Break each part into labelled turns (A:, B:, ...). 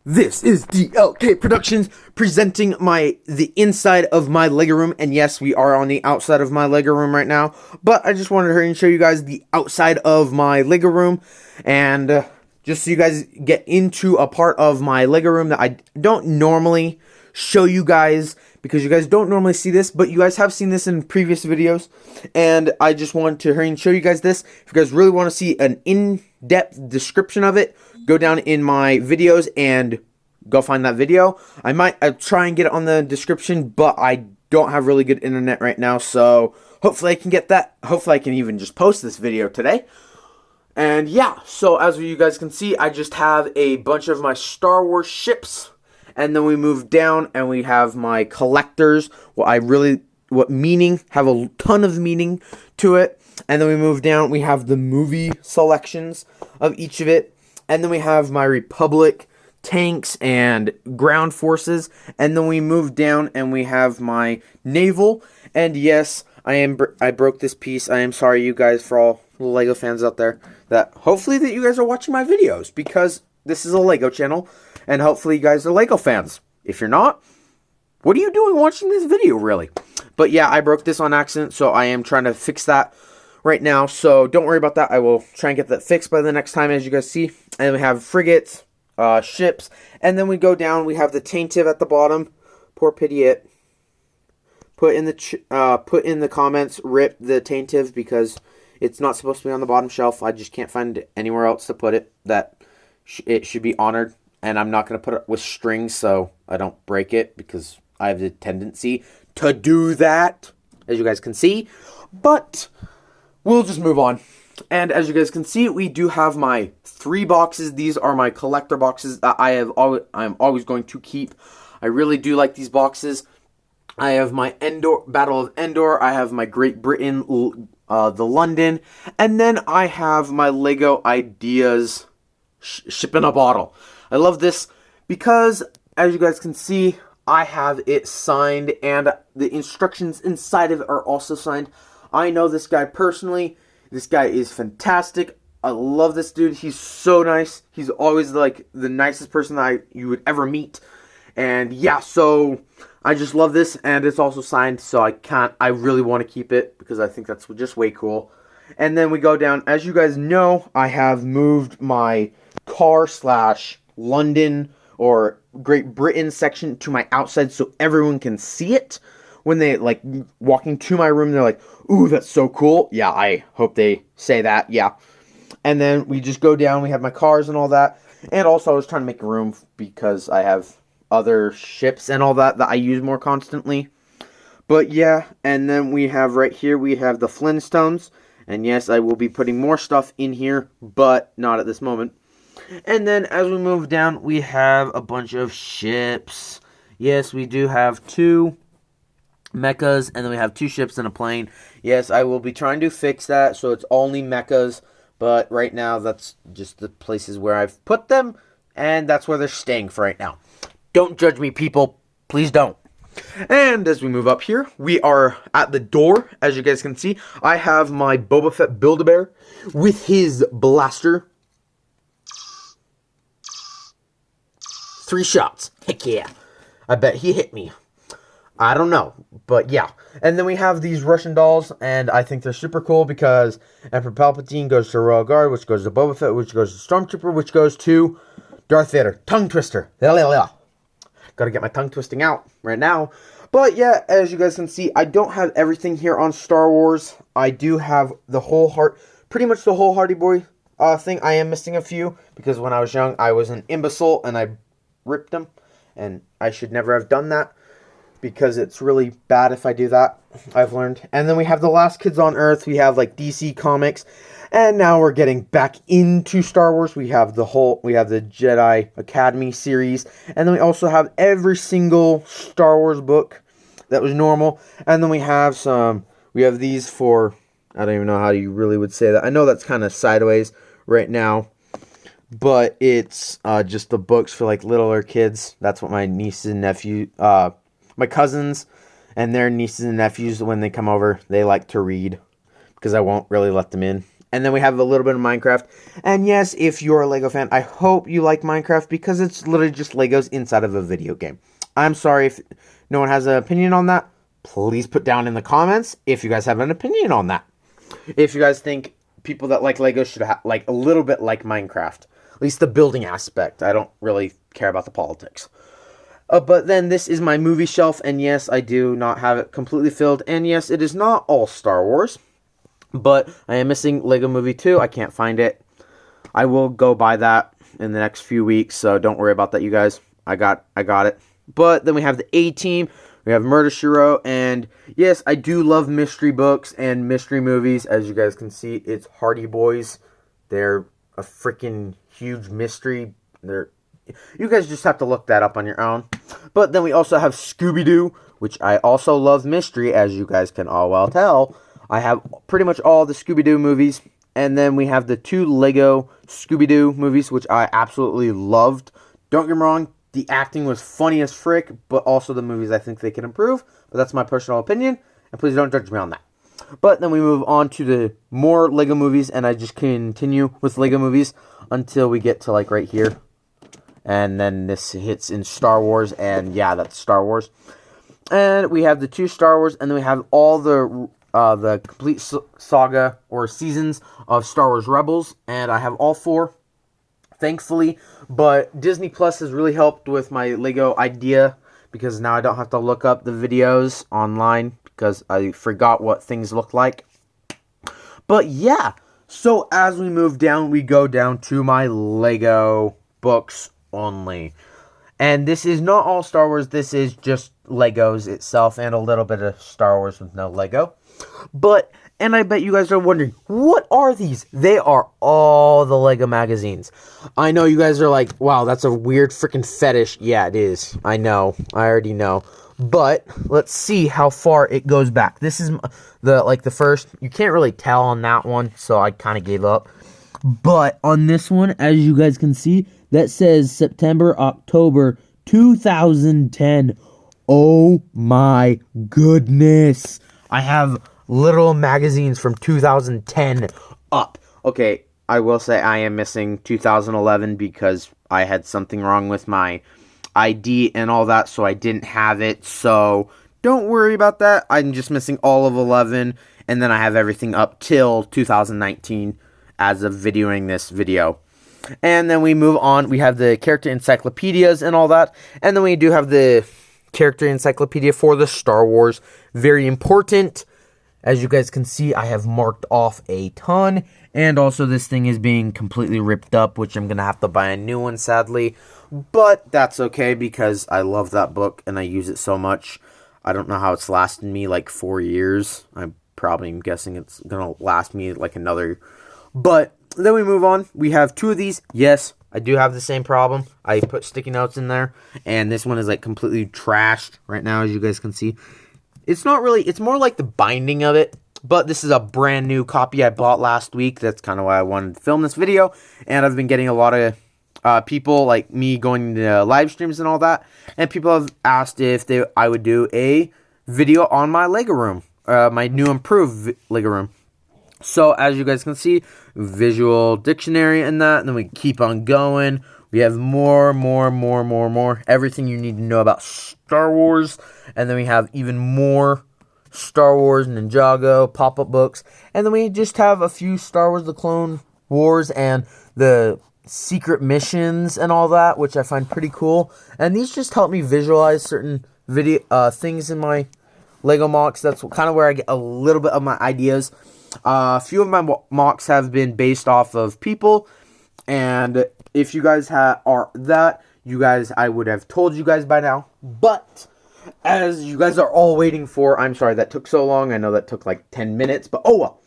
A: This is DLK Productions presenting the inside of my Lego room, and yes, we are on the outside of my Lego room right now, but I just wanted to hurry and show you guys the outside of my Lego room, and just so you guys get into a part of my Lego room that I don't normally show you guys, because you guys don't normally see this, but you guys have seen this in previous videos, and I just wanted to hurry and show you guys this. If you guys really want to see an in-depth description of it, go down in my videos and go find that video. I might try and get it on the description, but I don't have really good internet right now, so hopefully I can get that. Hopefully I can even just post this video today. And yeah, so as you guys can see, I just have a bunch of my Star Wars ships, and then we move down and we have my collectors, have a ton of meaning to it. And then we move down, we have the movie selections of each of it. And then we have my Republic tanks and ground forces. And then we move down and we have my naval. And yes, I broke this piece. I am sorry, you guys, for all the Lego fans out there, that hopefully that you guys are watching my videos, because this is a Lego channel, and hopefully you guys are Lego fans. If you're not, what are you doing watching this video, really? But yeah, I broke this on accident, so I am trying to fix that right now, so don't worry about that. I will try and get that fixed by the next time, as you guys see. And we have frigates, ships, and then we go down. We have the Taintive at the bottom. Poor pity it. Put in the comments, rip the Taintive, because it's not supposed to be on the bottom shelf. I just can't find anywhere else to put it that it should be honored, and I'm not going to put it with strings so I don't break it, because I have the tendency to do that, as you guys can see. But we'll just move on. And as you guys can see, we do have my 3 boxes. These are my collector boxes that I'm always going to keep. I really do like these boxes. I have my Battle of Endor. I have my Great Britain, the London, and then I have my Lego Ideas ship in a bottle. I love this because, as you guys can see, I have it signed, and the instructions inside of it are also signed. I know this guy personally. This guy is fantastic. I love this dude. He's so nice. He's always like the nicest person that you would ever meet. And yeah, so I just love this, and it's also signed, so I really want to keep it because I think that's just way cool. And then we go down. As you guys know, I have moved my car / London or Great Britain section to my outside so everyone can see it. When they like walking to my room, they're like, "Ooh, that's so cool." Yeah, I hope they say that. Yeah. And then we just go down. We have my cars and all that. And also, I was trying to make room because I have other ships and all that I use more constantly. But yeah, and then we have right here, we have the Flintstones. And yes, I will be putting more stuff in here, but not at this moment. And then as we move down, we have a bunch of ships. Yes, we do have 2 mechas, and then we have 2 ships and a plane. Yes, I will be trying to fix that so it's only mechas, but right now that's just the places where I've put them, and that's where they're staying for right now. Don't judge me, people. Please don't. And as we move up here, we are at the door. As you guys can see, I have my Boba Fett Build-A-Bear with his blaster. 3 shots. Heck yeah. I bet he hit me. I don't know, but yeah. And then we have these Russian dolls, and I think they're super cool because Emperor Palpatine goes to Royal Guard, which goes to Boba Fett, which goes to Stormtrooper, which goes to Darth Vader. Tongue twister. Gotta get my tongue twisting out right now. But yeah, as you guys can see, I don't have everything here on Star Wars. I do have pretty much the whole Hardy Boy thing. I am missing a few because when I was young, I was an imbecile and I ripped them, and I should never have done that, because it's really bad if I do that, I've learned. And then we have the Last Kids on Earth. We have like DC Comics. And now we're getting back into Star Wars. We have the Jedi Academy series. And then we also have every single Star Wars book that was normal. And then we have these for, I don't even know how you really would say that. I know that's kind of sideways right now, but it's just the books for like littler kids. That's what my nieces and nephews, my cousins and their nieces and nephews, when they come over, they like to read, because I won't really let them in. And then we have a little bit of Minecraft. And yes, if you're a Lego fan, I hope you like Minecraft because it's literally just Legos inside of a video game. I'm sorry if no one has an opinion on that. Please put down in the comments if you guys have an opinion on that. If you guys think people that like Legos should like a little bit like Minecraft. At least the building aspect. I don't really care about the politics. But then this is my movie shelf. And yes, I do not have it completely filled. And yes, it is not all Star Wars. But I am missing Lego Movie 2. I can't find it. I will go buy that in the next few weeks, so don't worry about that, you guys. I got it. But then we have the A-Team. We have Murder, She Wrote. And yes, I do love mystery books and mystery movies. As you guys can see, it's Hardy Boys. They're a freaking huge mystery. You guys just have to look that up on your own. But then we also have Scooby-Doo, which I also love mystery, as you guys can all well tell. I have pretty much all the Scooby-Doo movies. And then we have the 2 Lego Scooby-Doo movies, which I absolutely loved. Don't get me wrong, the acting was funny as frick, but also the movies I think they can improve. But that's my personal opinion, and please don't judge me on that. But then we move on to the more Lego movies, and I just continue with Lego movies until we get to like right here. And then this hits in Star Wars, and yeah, that's Star Wars. And we have the 2 Star Wars, and then we have all the complete saga or seasons of Star Wars Rebels, and I have all 4, thankfully. But Disney Plus has really helped with my Lego idea because now I don't have to look up the videos online because I forgot what things look like. But yeah, so as we move down, we go down to my Lego books only. And this is not all Star Wars, this is just Legos itself and a little bit of Star Wars with no Lego. But, and I bet you guys are wondering, what are these? They are all the Lego magazines. I know you guys are like, wow, that's a weird freaking fetish. Yeah, it is. I know. I already know. But, let's see how far it goes back. This is the first. You can't really tell on that one, so I kind of gave up. But, on this one, as you guys can see, that says September, October 2010. Oh my goodness. I have literal magazines from 2010 up. Okay, I will say I am missing 2011 because I had something wrong with my ID and all that, so I didn't have it. So don't worry about that. I'm just missing all of 11, and then I have everything up till 2019 as of videoing this video. And then we move on. We have the character encyclopedias and all that. And then we do have the character encyclopedia for the Star Wars. Very important. As you guys can see, I have marked off a ton. And also this thing is being completely ripped up, which I'm going to have to buy a new one, sadly. But that's okay because I love that book and I use it so much. I don't know how it's lasted me like 4 years. I'm probably guessing it's going to last me like another. But then we move on. We have 2 of these. Yes, I do have the same problem. I put sticky notes in there. And this one is like completely trashed right now, as you guys can see. It's not really, it's more like the binding of it. But this is a brand new copy I bought last week. That's kind of why I wanted to film this video. And I've been getting a lot of people like me going to live streams and all that. And people have asked if I would do a video on my Lego room. My new improved Lego room. So, as you guys can see, visual dictionary and that. And then we keep on going. We have more. Everything you need to know about Star Wars. And then we have even more Star Wars, Ninjago, pop-up books. And then we just have a few Star Wars The Clone Wars and the secret missions and all that, which I find pretty cool. And these just help me visualize certain things in my Lego MOCs. That's kind of where I get a little bit of my ideas. A few of my MOCs have been based off of people. And if you guys are that, you guys, I would have told you guys by now. But as you guys are all waiting for, I'm sorry that took so long. I know that took like 10 minutes, but oh well.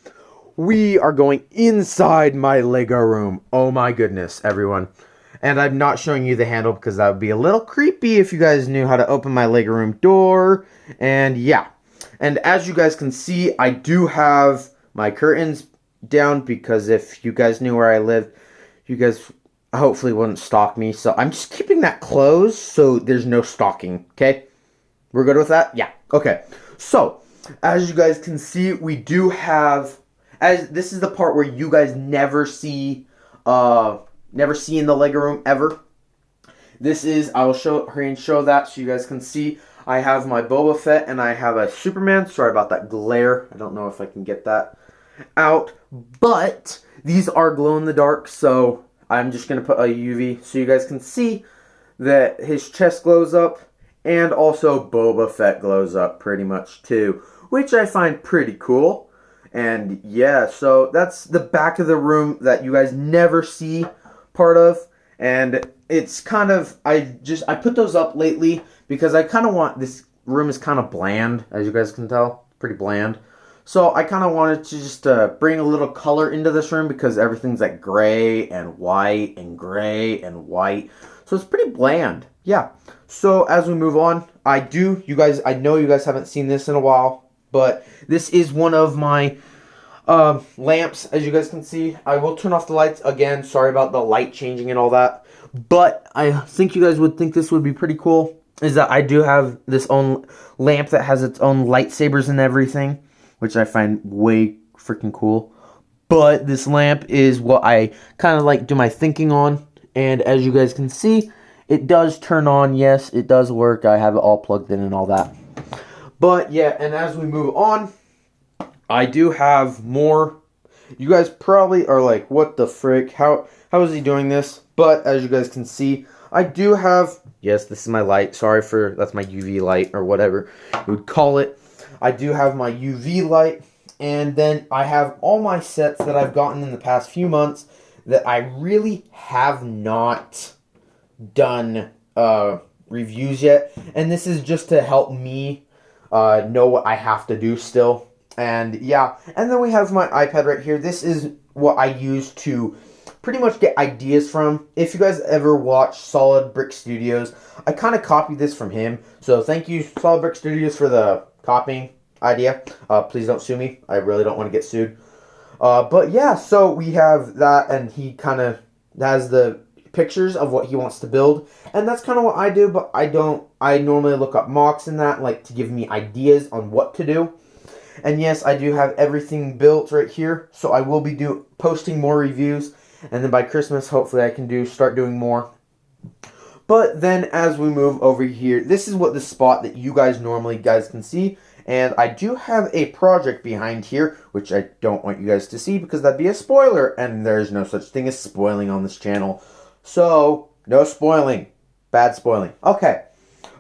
A: We are going inside my Lego room. Oh my goodness, everyone. And I'm not showing you the handle because that would be a little creepy if you guys knew how to open my Lego room door. And yeah. And as you guys can see, I do have my curtains down because if you guys knew where I lived, you guys hopefully wouldn't stalk me. So I'm just keeping that closed so there's no stalking, okay? We're good with that? Yeah. Okay. So, as you guys can see, we do have as this is the part where you guys never see in the Lego room ever. This is, I will hurry and show that so you guys can see. I have my Boba Fett and I have a Superman. Sorry about that glare. I don't know if I can get that out. But these are glow in the dark, so I'm just going to put a UV so you guys can see that his chest glows up. And also Boba Fett glows up pretty much too, which I find pretty cool. And yeah, so that's the back of the room that you guys never see part of. And it's kind of, I put those up lately because I kind of want, this room is kind of bland, as you guys can tell, pretty bland. So I kind of wanted to just bring a little color into this room because everything's like gray and white and gray and white. So it's pretty bland, yeah. So as we move on, I know you guys haven't seen this in a while, but this is one of my lamps, as you guys can see. I will turn off the lights again. Sorry about the light changing and all that. But I think you guys would think this would be pretty cool. Is that I do have this own lamp that has its own lightsabers and everything, which I find way freaking cool. But this lamp is what I kind of like do my thinking on. And as you guys can see, it does turn on. Yes, it does work. I have it all plugged in and all that. But yeah, and as we move on, I do have more. You guys probably are like, what the frick? How is he doing this? But as you guys can see, I do have, yes, this is my light. Sorry for, that's my UV light or whatever you would call it. I do have my UV light. And then I have all my sets that I've gotten in the past few months that I really have not done reviews yet. And this is just to help me know what I have to do still. And yeah, and then we have my iPad right here. This is what I use to pretty much get ideas from. If you guys ever watch Solid Brick Studios, I kind of copied this from him. So thank you, Solid Brick Studios, for the copying idea. Please don't sue me. I really don't want to get sued. But yeah, so we have that, and he kind of has the pictures of what he wants to build. And that's kind of what I do, but I normally look up mocks and that, like, to give me ideas on what to do. And yes, I do have everything built right here, so I will be posting more reviews, and then by Christmas, hopefully I can start doing more. But then as we move over here, this is what the spot that you guys can see, and I do have a project behind here, which I don't want you guys to see because that'd be a spoiler, and there's no such thing as spoiling on this channel. So, no spoiling. Bad spoiling. Okay,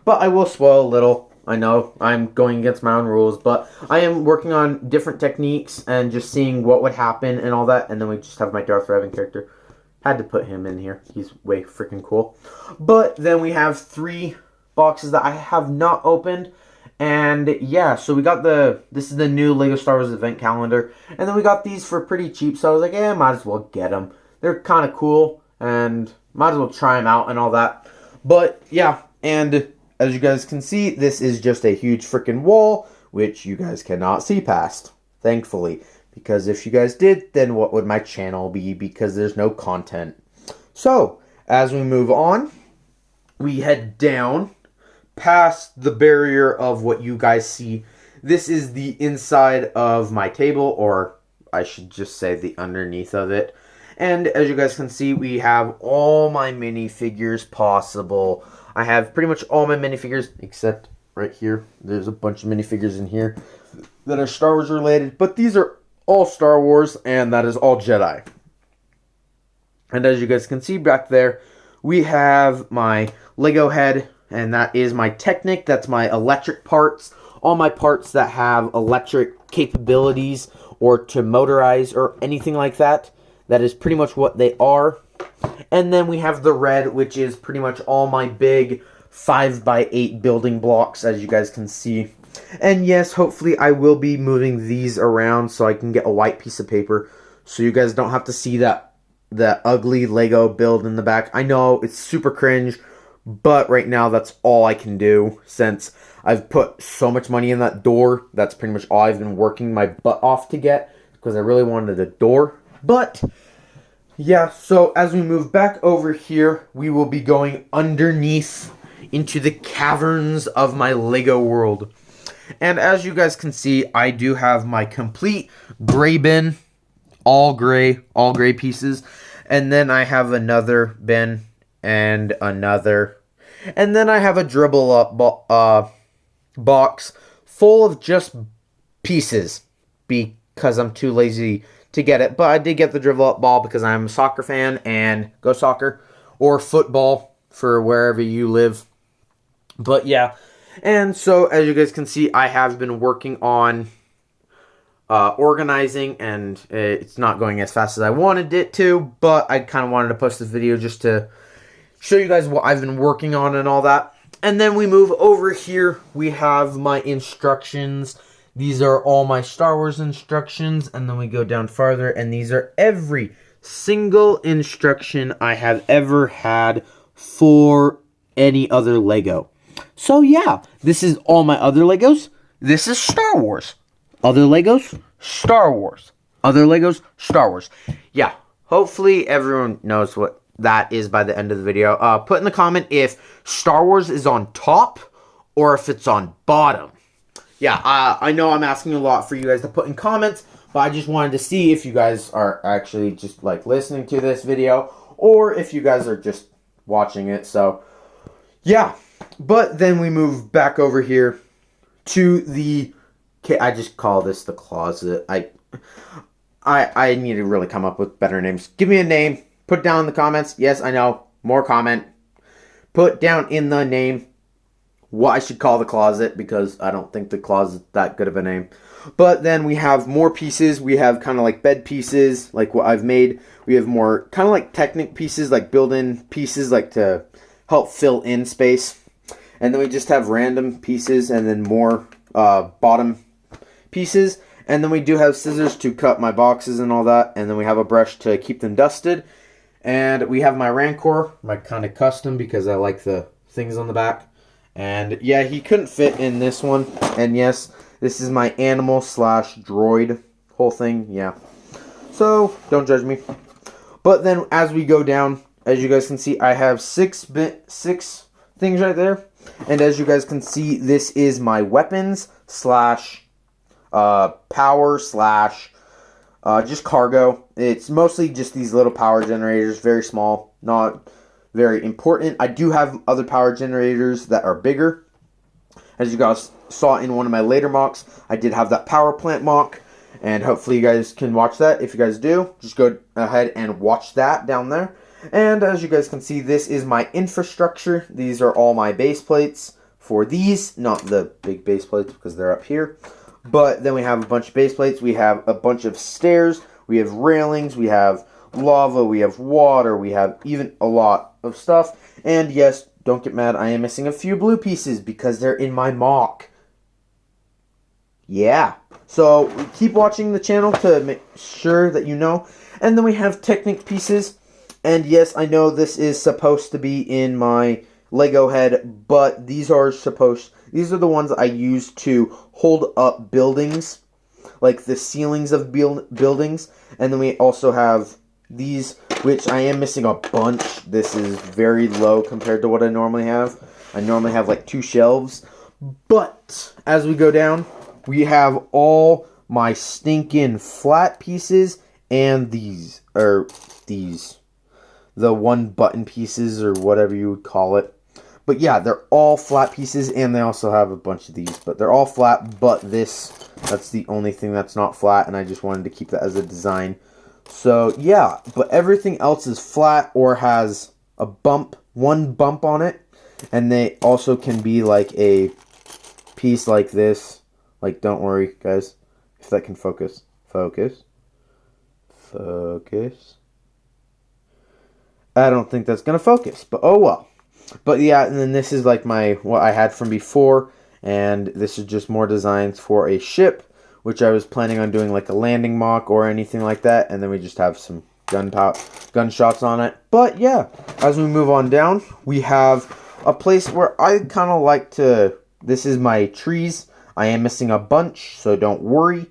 A: but I will spoil a little. I know I'm going against my own rules, but I am working on different techniques and just seeing what would happen and all that. And then we just have my Darth Revan character. Had to put him in here. He's way freaking cool. But then we have 3 boxes that I have not opened. And yeah, so we got this is the new Lego Star Wars Advent Calendar. And then we got these for pretty cheap. So I was like, yeah, might as well get them. They're kind of cool and might as well try them out and all that. But yeah, and as you guys can see, this is just a huge freaking wall, which you guys cannot see past, thankfully. Because if you guys did, then what would my channel be? Because there's no content. So, as we move on, we head down past the barrier of what you guys see. This is the inside of my table, or I should just say the underneath of it. And as you guys can see, we have all my minifigures possible. I have pretty much all my minifigures, except right here. There's a bunch of minifigures in here that are Star Wars related. But these are all Star Wars, and that is all Jedi. And as you guys can see back there, we have my Lego head, and that is my Technic. That's my electric parts. All my parts that have electric capabilities or to motorize or anything like that. That is pretty much what they are. And then we have the red, which is pretty much all my big 5x8 building blocks, as you guys can see. And yes, hopefully I will be moving these around so I can get a white piece of paper so you guys don't have to see that ugly Lego build in the back. I know it's super cringe, but right now that's all I can do since I've put so much money in that door. That's pretty much all I've been working my butt off to get because I really wanted a door. But yeah, so as we move back over here, we will be going underneath into the caverns of my Lego world. And as you guys can see, I do have my complete gray bin. all gray pieces. And then I have another bin and another. And then I have a dribble up box full of just pieces because I'm too lazy to get it. But I did get the dribble up ball because I'm a soccer fan, and go soccer, or football for wherever you live. But yeah, and so as you guys can see, I have been working on organizing, and it's not going as fast as I wanted it to, but I kind of wanted to post this video just to show you guys what I've been working on and all that. And then we move over here, we have my instructions. These are all my Star Wars instructions, and then we go down farther, and these are every single instruction I have ever had for any other Lego. So yeah, this is all my other Legos. This is Star Wars. Other Legos, Star Wars. Other Legos, Star Wars. Yeah, hopefully everyone knows what that is by the end of the video. Put in the comment if Star Wars is on top or if it's on bottom. Yeah, I know I'm asking a lot for you guys to put in comments, but I just wanted to see if you guys are actually just like listening to this video or if you guys are just watching it. So yeah, but then we move back over here to the, okay, I just call this the closet. I need to really come up with better names. Give me a name. Put down in the comments. Yes, I know. More comment. Put down in the name what I should call the closet, because I don't think the closet's that good of a name. But then we have more pieces. We have kind of like bed pieces, like what I've made. We have more kind of like Technic pieces, like built-in pieces, like to help fill in space. And then we just have random pieces, and then more bottom pieces. And then we do have scissors to cut my boxes and all that. And then we have a brush to keep them dusted. And we have my Rancor, my kind of custom, because I like the things on the back. And yeah, he couldn't fit in this one. And yes, this is my animal / droid whole thing. Yeah. So, don't judge me. But then as we go down, as you guys can see, I have six things right there. And as you guys can see, this is my weapons / power / just cargo. It's mostly just these little power generators, very small, not very important. I do have other power generators that are bigger. As you guys saw in one of my later mocks, I did have that power plant mock, and hopefully you guys can watch that. If you guys do, just go ahead and watch that down there. And as you guys can see, this is my infrastructure. These are all my base plates for these, not the big base plates because they're up here. But then we have a bunch of base plates. We have a bunch of stairs. We have railings. We have lava. We have water. We have even a lot of stuff. And yes, don't get mad. I am missing a few blue pieces because they're in my mock. Yeah. So keep watching the channel to make sure that you know. And then we have Technic pieces. And yes, I know this is supposed to be in my Lego head, but these are the ones I use to hold up buildings, like the ceilings of buildings. And then we also have these, which I am missing a bunch. This is very low compared to what I normally have. I normally have like 2 shelves. But as we go down, we have all my stinking flat pieces and these, the 1 button pieces or whatever you would call it. But yeah, they're all flat pieces, and they also have a bunch of these. But they're all flat, but that's the only thing that's not flat, and I just wanted to keep that as a design. So yeah, but everything else is flat or has a bump, 1 bump on it. And they also can be like a piece like this. Like, don't worry, guys, if that can focus. Focus. I don't think that's going to focus, but oh well. But yeah, and then this is like what I had from before, and this is just more designs for a ship, which I was planning on doing like a landing mock or anything like that, and then we just have some gunshots on it. But yeah, as we move on down, we have a place where I kind of like to, this is my trees. I am missing a bunch, so don't worry.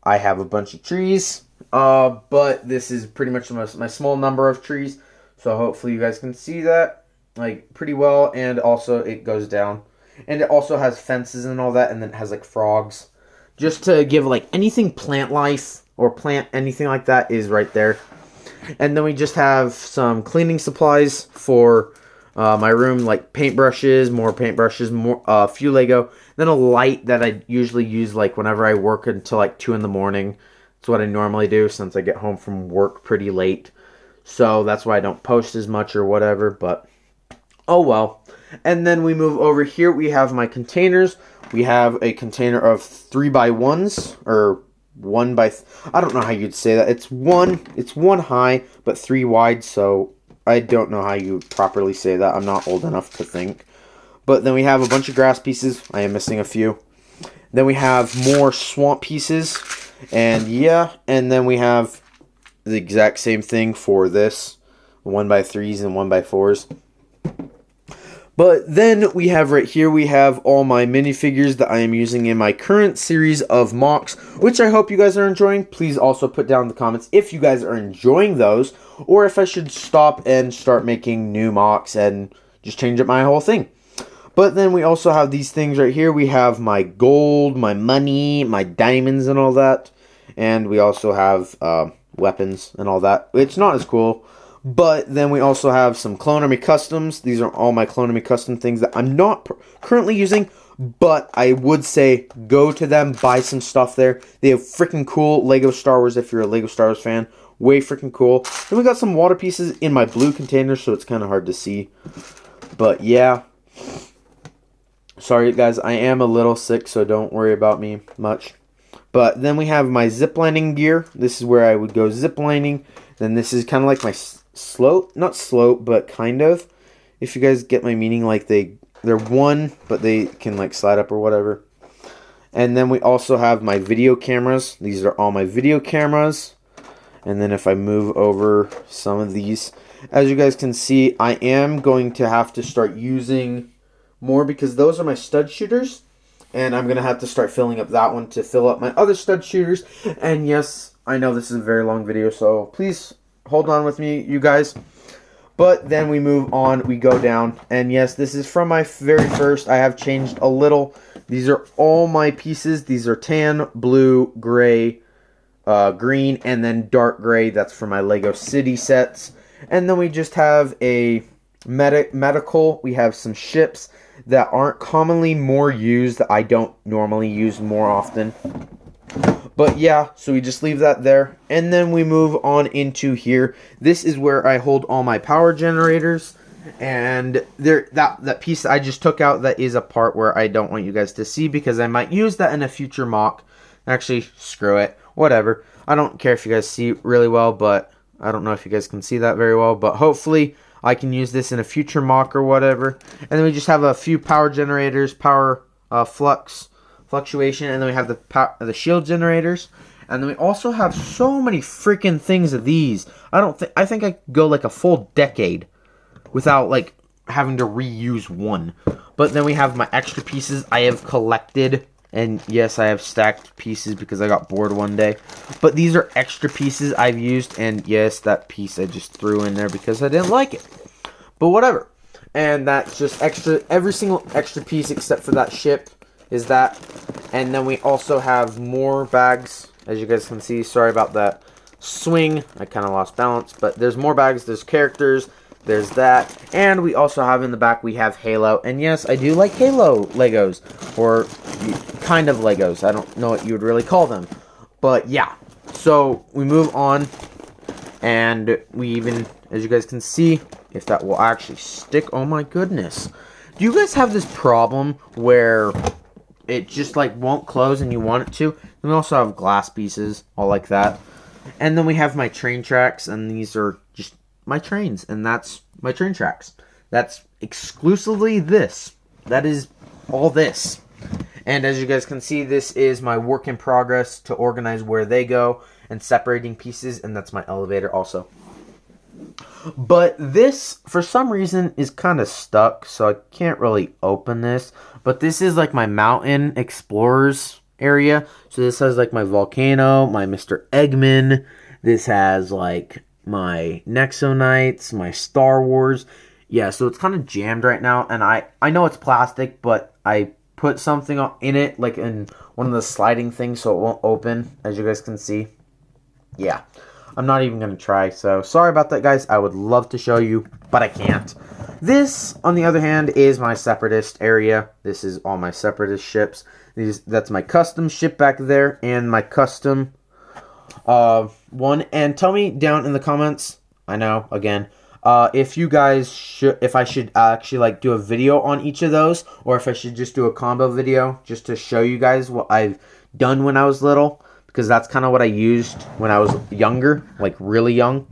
A: I have a bunch of trees, but this is pretty much my small number of trees, so hopefully you guys can see that like pretty well. And also it goes down, and it also has fences and all that, and then it has like frogs, just to give like anything plant life or plant, anything like that is right there. And then we just have some cleaning supplies for my room, like paintbrushes, more a few Lego, then a light that I usually use like whenever I work until like 2 in the morning. That's what I normally do since I get home from work pretty late. So that's why I don't post as much or whatever, but oh well. And then we move over here. We have my containers. We have a container of 3x1s, or I don't know how you'd say that. It's one high, but 3 wide, so I don't know how you properly say that. I'm not old enough to think. But then we have a bunch of grass pieces. I am missing a few. Then we have more swamp pieces. And yeah, and then we have the exact same thing for this. 1x3s and 1x4s. But then we have right here, we have all my minifigures that I am using in my current series of MOCs, which I hope you guys are enjoying. Please also put down in the comments if you guys are enjoying those, or if I should stop and start making new MOCs and just change up my whole thing. But then we also have these things right here. We have my gold, my money, my diamonds and all that. And we also have weapons and all that. It's not as cool. But then we also have some Clone Army Customs. These are all my Clone Army Custom things that I'm not currently using. But I would say go to them, buy some stuff there. They have freaking cool Lego Star Wars if you're a Lego Star Wars fan. Way freaking cool. Then we got some water pieces in my blue container, so it's kind of hard to see. But yeah. Sorry guys, I am a little sick, so don't worry about me much. But then we have my ziplining gear. This is where I would go ziplining. Then this is kind of like my slope. Not slope, but kind of. If you guys get my meaning, like they're one, but they can like slide up or whatever. And then we also have my video cameras. These are all my video cameras. And then if I move over some of these, as you guys can see, I am going to have to start using more because those are my stud shooters. And I'm going to have to start filling up that one to fill up my other stud shooters. And yes, I know this is a very long video, so please hold on with me, you guys. But then we move on, we go down. And yes, this is from my very first. I have changed a little. These are all my pieces. These are tan, blue, gray, green, and then dark gray. That's for my Lego City sets. And then we just have a medical. We have some ships that aren't commonly more used, that I don't normally use more often. But yeah, so we just leave that there. And then we move on into here. This is where I hold all my power generators. And there, that piece I just took out, that is a part where I don't want you guys to see because I might use that in a future MOC. Actually, screw it. Whatever. I don't care if you guys see really well, but I don't know if you guys can see that very well. But hopefully I can use this in a future MOC or whatever. And then we just have a few power generators, power fluctuation, and then we have the shield generators. And then we also have so many freaking things of these. I think I could go like a full decade without like having to reuse one. But then we have my extra pieces I have collected. And yes, I have stacked pieces because I got bored one day. But these are extra pieces I've used. And yes, that piece I just threw in there because I didn't like it. But whatever. And that's just extra. Every single extra piece except for that ship is that. And then we also have more bags. As you guys can see. Sorry about that swing. I kind of lost balance. But there's more bags. There's characters. There's that. And we also have in the back, we have Halo. And yes, I do like Halo Legos. Or kind of Legos. I don't know what you would really call them. But yeah. So we move on. And we even, as you guys can see, if that will actually stick. Oh my goodness. Do you guys have this problem where it just like won't close and you want it to? And we also have glass pieces. All like that. And then we have my train tracks. And these are just my trains, and that's my train tracks. That's exclusively this. That is all this. And as you guys can see, this is my work in progress to organize where they go and separating pieces, and that's my elevator also. But this, for some reason, is kind of stuck, so I can't really open this. But this is like my mountain explorers area. So this has like my volcano, my Mr. Eggman. This has like my Nexo Knights, my Star Wars. Yeah, so it's kind of jammed right now, and I know it's plastic, but I put something in it, like in one of the sliding things, so it won't open, as you guys can see. yeah, I'm not even going to try. So sorry about that, guys. I would love to show you, but I can't. This, on the other hand, is my Separatist area. This is all my Separatist ships. That's my custom ship back there, and my custom one. And tell me down in the comments, I know, again, if you guys should, if I should actually like do a video on each of those, or if I should just do a combo video just to show you guys what I've done when I was little, because that's kind of what I used when I was younger, like really young.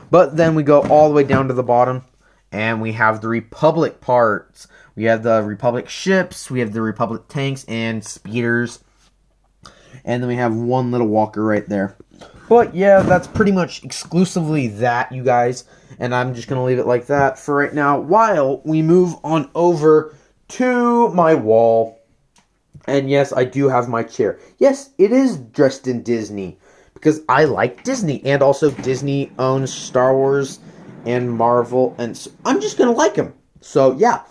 A: But then we go all the way down to the bottom, and we have the Republic parts. We have the Republic ships, we have the Republic tanks and speeders, and then we have one little walker right there. But yeah, that's pretty much exclusively that, you guys. And I'm just going to leave it like that for right now while we move on over to my wall. And yes, I do have my chair. Yes, it is dressed in Disney because I like Disney. And also Disney owns Star Wars and Marvel. And so I'm just going to like them. So yeah.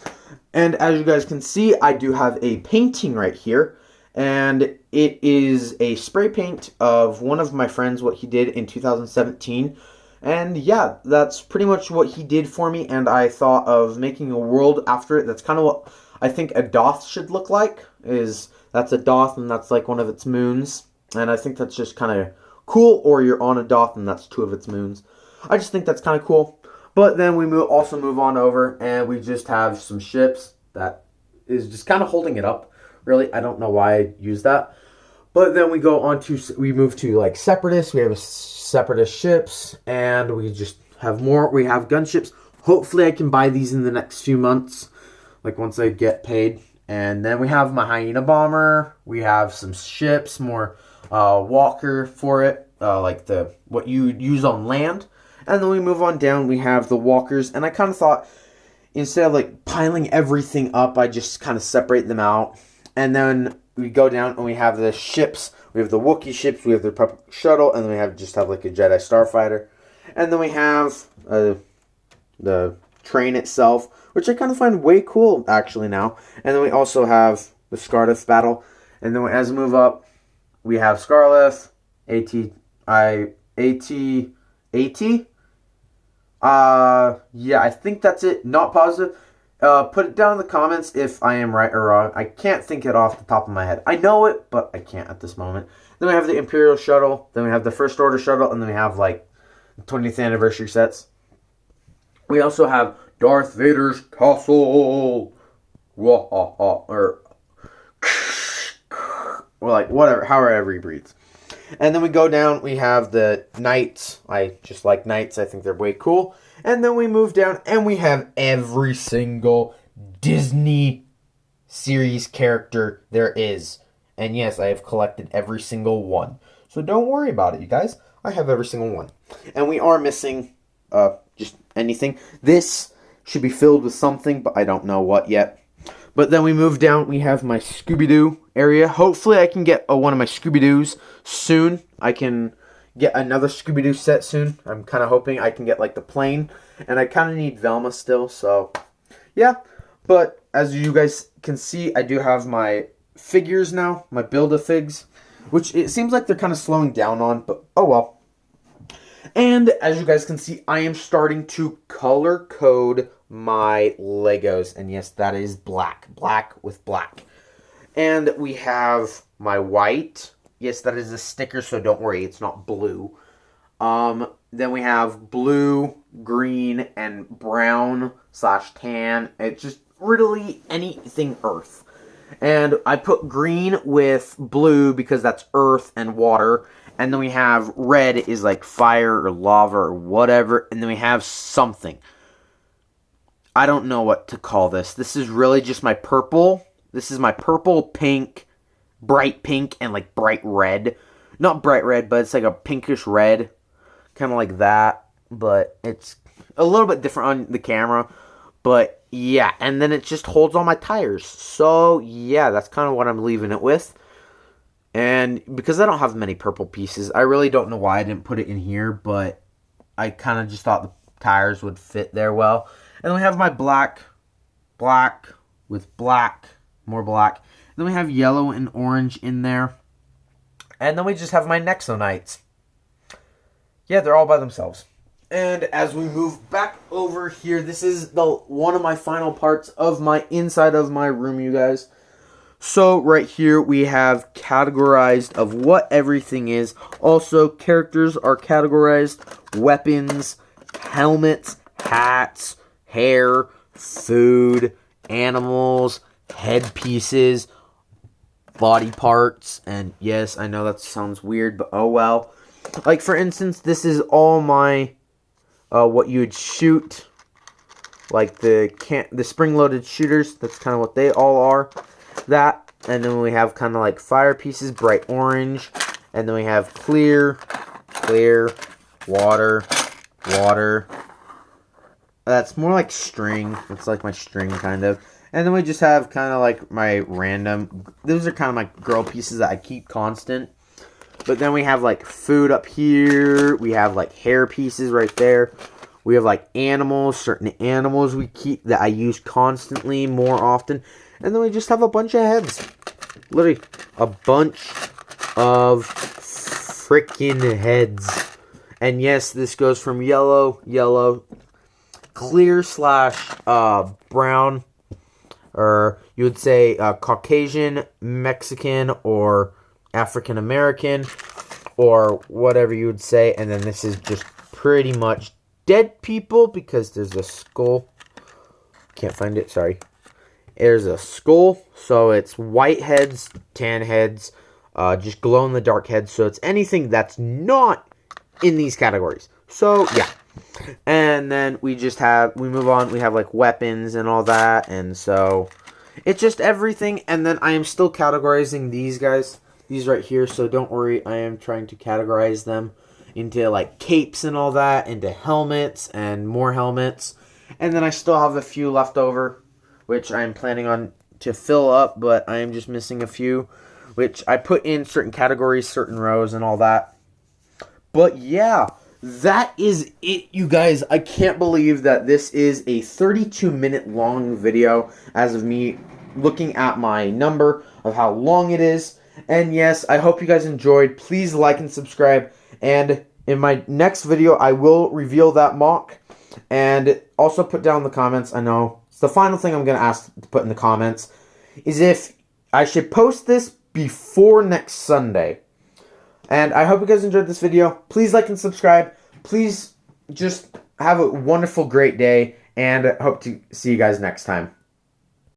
A: And as you guys can see, I do have a painting right here. And it is a spray paint of one of my friends, what he did in 2017. And yeah, that's pretty much what he did for me. And I thought of making a world after it. That's kind of what I think a Doth should look like. That's a Doth and that's like one of its moons. And I think that's just kind of cool. Or you're on a Doth and that's two of its moons. I just think that's kind of cool. But then we also move on over and we just have some ships that is just kind of holding it up. Really, I don't know why I use that. But then we move to like Separatists. We have a Separatist ships, and we just have more. We have gunships. Hopefully I can buy these in the next few months, like once I get paid. And then we have my Hyena bomber. We have some ships, more walker for it, like what you use on land. And then we move on down. We have the walkers, and I kind of thought instead of like piling everything up, I just kind of separate them out. And then we go down and we have the ships. We have the Wookiee ships. We have the Republic shuttle. And then we have like a Jedi Starfighter. And then we have the train itself, which I kind of find way cool actually now. And then we also have the Scarleth battle. And then as we move up, we have Scarleth, AT. Yeah, I think that's it. Not positive. Put it down in the comments if I am right or wrong. I can't think it off the top of my head. I know it, but I can't at this moment. Then we have the Imperial shuttle. Then we have the First Order shuttle. And then we have, like, the 20th anniversary sets. We also have Darth Vader's castle. Or like, whatever, however he breathes. And then we go down, we have the knights. I just like knights. I think they're way cool. And then we move down, and we have every single Disney series character there is. And yes, I have collected every single one. So don't worry about it, you guys. I have every single one. And we are missing just anything. This should be filled with something, but I don't know what yet. But then we move down, we have my Scooby-Doo area. Hopefully I can get one of my Scooby-Doos soon. I can get another Scooby-Doo set soon. I'm kind of hoping I can get like the plane. And I kind of need Velma still, so yeah. But as you guys can see, I do have my figures now, my Build-A-Figs, which it seems like they're kind of slowing down on, but oh well. And as you guys can see, I am starting to color code my Legos. And yes, that is black. Black with black. And we have my white. Yes, that is a sticker, so don't worry, it's not blue. Then we have blue, green, and brown/tan. It's just really anything earth. And I put green with blue because that's earth and water. And then we have red is like fire or lava or whatever. And then we have something. I don't know what to call this. This is really just my purple. This is my purple, pink, bright pink, and like bright red. Not bright red, but it's like a pinkish red. Kind of like that. But it's a little bit different on the camera. But yeah, and then it just holds all my tires. So yeah, that's kind of what I'm leaving it with. And because I don't have many purple pieces, I really don't know why I didn't put it in here, but I kind of just thought the tires would fit there well. And then we have my black with black, more black. And then we have yellow and orange in there. And then we just have my Nexo Knights. yeah, they're all by themselves. And as we move back over here, this is one of my final parts of my inside of my room, you guys. So right here we have categorized of what everything is. Also, characters are categorized: weapons, helmets, hats, hair, food, animals, headpieces, body parts, and yes, I know that sounds weird, but oh well. Like, for instance, this is all my what you would shoot, like the spring-loaded shooters. That's kind of what they all are. That, and then we have kind of like fire pieces, bright orange, and then we have clear, water. That's more like string. It's like my string, kind of. And then we just have kind of like my random, those are kind of my girl pieces that I keep constant. But then we have like food up here. We have like hair pieces right there. We have like animals, certain animals we keep that I use constantly more often. And then we just have a bunch of heads. Literally a bunch of freaking heads. And yes, this goes from yellow, clear / brown, or you would say Caucasian, Mexican, or African American, or whatever you would say. And then this is just pretty much dead people, because there's a skull. Can't find it, sorry. There's a skull, so it's white heads, tan heads, just glow-in-the-dark heads. So it's anything that's not in these categories. So yeah. And then we move on, we have like weapons and all that, and so it's just everything. And then I am still categorizing these guys, these right here, so don't worry, I am trying to categorize them into like capes and all that, into helmets and more helmets. And then I still have a few left over, which I'm planning on to fill up, but I am just missing a few, which I put in certain categories, certain rows, and all that. But yeah, that is it, you guys. I can't believe that this is a 32-minute long video as of me looking at my number of how long it is. And yes, I hope you guys enjoyed. Please like and subscribe. And in my next video, I will reveal that MOC. And also put down in the comments, I know, it's the final thing I'm going to ask to put in the comments, is if I should post this before next Sunday. And I hope you guys enjoyed this video. Please like and subscribe. Please just have a wonderful, great day. And I hope to see you guys next time.